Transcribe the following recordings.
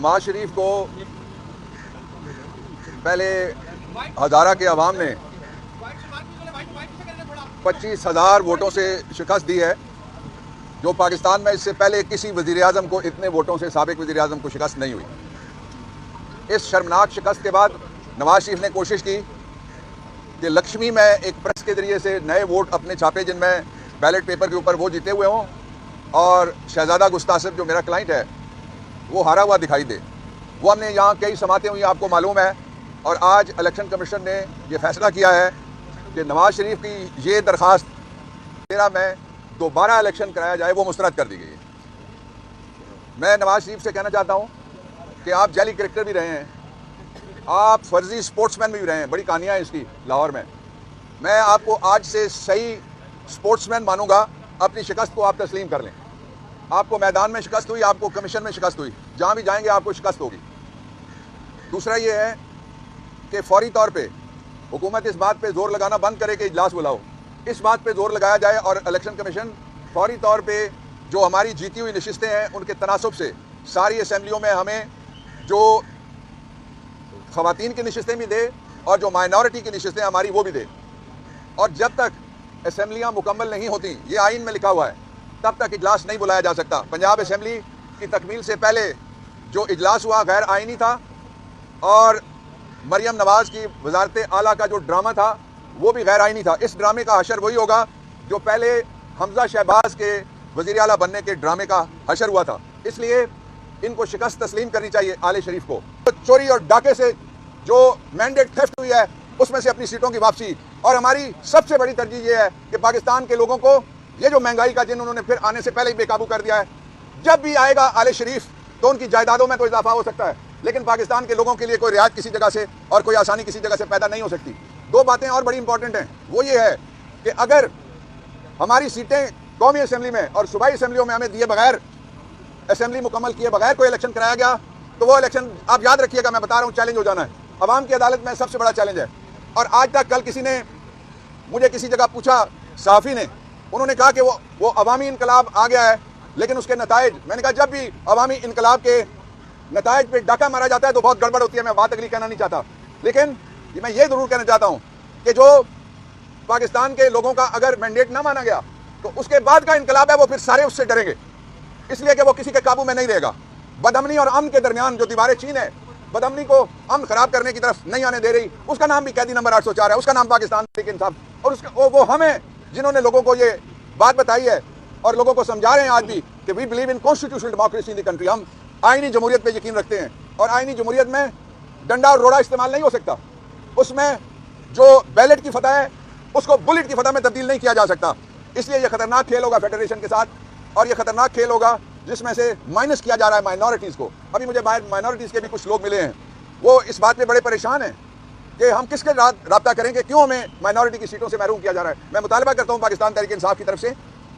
नवाज शरीफ को पहले हज़ारा के अवाम ने 25,000 वोटों से शिकस्त दी है, जो पाकिस्तान में इससे पहले किसी वज़ीर-ए-आज़म को इतने वोटों से साबिक़ वज़ीर-ए-आज़म को शिकस्त नहीं हुई। इस शर्मनाक शिकस्त के बाद नवाज शरीफ ने कोशिश की कि लक्ष्मी में एक प्रेस के ज़रिए से नए वोट अपने छापे, जिनमें बैलेट पेपर के ऊपर वो जीते हुए हों और शहजादा गुस्तासिब जो मेरा क्लाइंट है वो हारा हुआ दिखाई दे। वो हमने यहाँ कई समातें हुई, आपको मालूम है, और आज इलेक्शन कमीशन ने ये फैसला किया है कि नवाज शरीफ की ये दरख्वास्त 13 में दोबारा इलेक्शन कराया जाए, वो मुस्तरद कर दी गई है। मैं नवाज शरीफ से कहना चाहता हूँ कि आप जाली क्रिकेटर भी रहे हैं, आप फर्जी स्पोर्ट्समैन भी रहे हैं, बड़ी कहानियाँ हैं इसकी लाहौर में। मैं आपको आज से सही स्पोर्ट्समैन मानूंगा, अपनी शिकस्त को आप तस्लीम कर लें। आपको मैदान में शिकस्त हुई, आपको कमीशन में शिकस्त हुई, जहाँ भी जाएंगे आपको शिकस्त होगी। दूसरा ये है कि फौरी तौर पे हुकूमत इस बात पे जोर लगाना बंद करे कि इजलास बुलाओ, इस बात पे जोर लगाया जाए और इलेक्शन कमीशन फौरी तौर पे जो हमारी जीती हुई नशिस्तें हैं उनके तनासुब से सारी असम्बलियों में हमें जो ख़वातीन की नशिस्तें भी दे और जो माइनॉरिटी की नशिस्तें हमारी वो भी दे। और जब तक असम्बलियाँ मुकम्मल नहीं होती, ये आइन में लिखा हुआ है, तब तक इजलास नहीं बुलाया जा सकता। पंजाब असम्बली की तकमील से पहले जो इजलास हुआ गैर आइनी था, और मरियम नवाज़ की वजारत आला का जो ड्रामा था वो भी गैर आइनी था। इस ड्रामे का हशर वही होगा जो पहले हमजा शहबाज के वज़ीर आला बनने के ड्रामे का हशर हुआ था। इसलिए इनको शिकस्त तस्लीम करनी चाहिए आले शरीफ को। तो चोरी और डाके से जो मैंडेट थेफ्ट हुई है उसमें से अपनी सीटों की वापसी, और हमारी सबसे बड़ी तरजीह ये है कि पाकिस्तान के लोगों को ये जो महंगाई का जिन उन्होंने फिर आने से पहले ही बेकाबू कर दिया है, जब भी आएगा आले शरीफ तो उनकी जायदादों में तो इजाफा हो सकता है, लेकिन पाकिस्तान के लोगों के लिए कोई रियायत किसी जगह से और कोई आसानी किसी जगह से पैदा नहीं हो सकती। दो बातें और बड़ी इंपॉर्टेंट हैं, वो ये है कि अगर हमारी सीटें कौमी असम्बली में और सूबाई असम्बलियों में हमें दिए बगैर, असम्बली मुकम्मल किए बगैर कोई इलेक्शन कराया गया तो वो इलेक्शन, आप याद रखिएगा, मैं बता रहा हूँ, चैलेंज हो जाना है। अवाम की अदालत में सबसे बड़ा चैलेंज है। और आज तक कल किसी ने मुझे किसी जगह पूछा, सहाफ़ी ने, उन्होंने कहा कि वो अवामी इनकलाब आ गया है, लेकिन उसके नताइज, मैंने कहा जब भी अवामी इनकलाब के नताइज पे डाका मारा जाता है तो बहुत गड़बड़ होती है। मैं बात अगली कहना नहीं चाहता, लेकिन मैं ये जरूर कहना चाहता हूँ कि जो पाकिस्तान के लोगों का अगर मैंडेट ना माना गया तो उसके बाद का इनकलाब है वो फिर सारे उससे डरेंगे, इसलिए कि वो किसी के काबू में नहीं रहेगा। बदअमनी और अमन के दरमियान जो दीवारें चीन है, बदअमनी को अमन खराब करने की तरफ नहीं आने दे रही, उसका नाम भी कैदी नंबर 804 है, उसका नाम पाकिस्तान तहरीक इंसाफ, और उसका वो हमें जिन्होंने लोगों को ये बात बताई है और लोगों को समझा रहे हैं आज भी कि we believe in constitutional democracy in the country. हम आईनी जमहूरियत पे यकीन रखते हैं, और आईनी जमहूरियत में डंडा और रोड़ा इस्तेमाल नहीं हो सकता। उसमें जो बैलेट की फतह है उसको बुलेट की फतह में तब्दील नहीं किया जा सकता। इसलिए यह खतरनाक खेल होगा फेडरेशन के साथ, और यह खतरनाक खेल होगा जिसमें से माइनस किया जा रहा है माइनॉरिटीज़ को। अभी मुझे माइनॉरिटीज़ के भी कुछ लोग मिले हैं, वो इस बात पे बड़े परेशान हैं कि हम किसके रब्ता करेंगे, क्यों हमें माइनॉरिटी की सीटों से महरूम किया जा रहा है। मैं मुतालबा करता हूँ पाकिस्तान तहरीक इंसाफ की तरफ से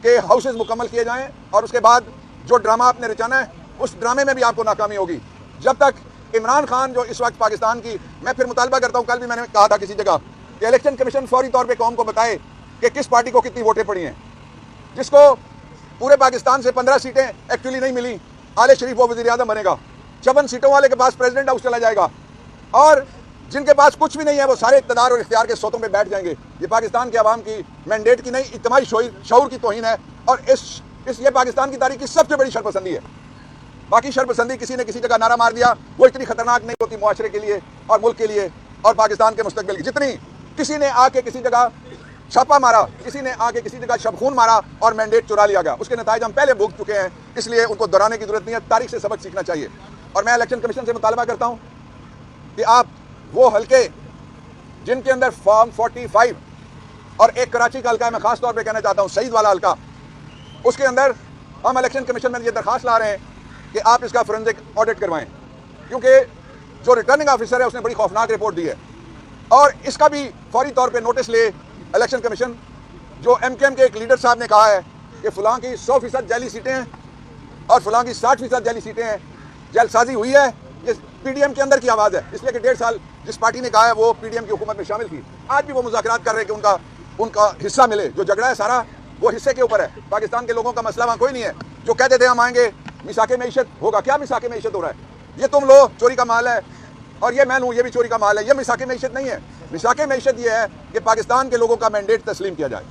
कि हाउसेज मुकम्मल किए जाएँ, और उसके बाद जो ड्रामा आपने रचाना है उस ड्रामे में भी आपको नाकामी होगी। जब तक इमरान खान जो इस वक्त पाकिस्तान की, मैं फिर मुतालबा करता हूँ, कल भी मैंने कहा था किसी जगह कि इलेक्शन कमीशन फौरी तौर पर कौम को बताए कि किस पार्टी को कितनी वोटें पड़ी हैं। जिसको पूरे पाकिस्तान से 15 सीटें एक्चुअली नहीं मिली, आले शरीफ वो वज़ीर आज़म बनेगा, 54 सीटों वाले के पास प्रेसिडेंट हाउस चला जाएगा, और जिनके पास कुछ भी नहीं है वो सारे इक़्तिदार और इख्तियार के सोतों पे बैठ जाएंगे। ये पाकिस्तान के अवाम की मैंडेट की नहीं, इज्तिमाई शऊर की तौहीन है, और ये पाकिस्तान की तारीख की सबसे बड़ी शरपसंदी है। बाकी शरपसंदी किसी ने किसी जगह नारा मार दिया, वो इतनी खतरनाक नहीं होती मुआशरे के लिए और मुल्क के लिए और पाकिस्तान के मुस्तकबिल की, जितनी किसी ने आके किसी जगह छापा मारा, किसी ने आके किसी जगह शबखून मारा और मैंडेट चुरा लिया गया। उसके नताइज हम पहले भुगत चुके हैं, इसलिए उनको दोहराने की जरूरत नहीं है। तारीख से सबक सीखना चाहिए। और मैं इलेक्शन कमीशन से मुतालबा करता हूँ कि आप वो हल्के जिनके अंदर फॉर्म 45 और एक कराची का हल्का है, मैं खास तौर पे कहना चाहता हूँ शहीद वाला हल्का, उसके अंदर हम इलेक्शन कमीशन में ये दरखास्त ला रहे हैं कि आप इसका फोरेंसिक ऑडिट करवाएं, क्योंकि जो रिटर्निंग ऑफिसर है उसने बड़ी खौफनाक रिपोर्ट दी है, और इसका भी फौरी तौर पे नोटिस ले इलेक्शन कमीशन। जो एमकेएम के एक लीडर साहब ने कहा है कि फलां की 100% जाली सीटें हैं और फलां की 60% जाली सीटें हैं, जलसाजी हुई है, ये पीडीएम के अंदर की आवाज़ है। इसलिए कि 1.5 साल जिस पार्टी ने कहा है वो पीडीएम की हुकूमत में शामिल थी, आज भी वो मुज़ाकरात कर रहे हैं कि उनका हिस्सा मिले। जो झगड़ा है सारा वो हिस्से के ऊपर है, पाकिस्तान के लोगों का मसला वहाँ कोई नहीं है। जो कहते थे हम आएंगे मिसाके मईशत होगा, क्या मिसाके मईशत हो रहा है? ये तुम लो, चोरी का माल है, और ये मैं लूँ, ये भी चोरी का माल है। ये मिसाक मैशत नहीं है। मिसाक मैशत ये है कि पाकिस्तान के लोगों का मैंडेट तस्लीम किया जाए।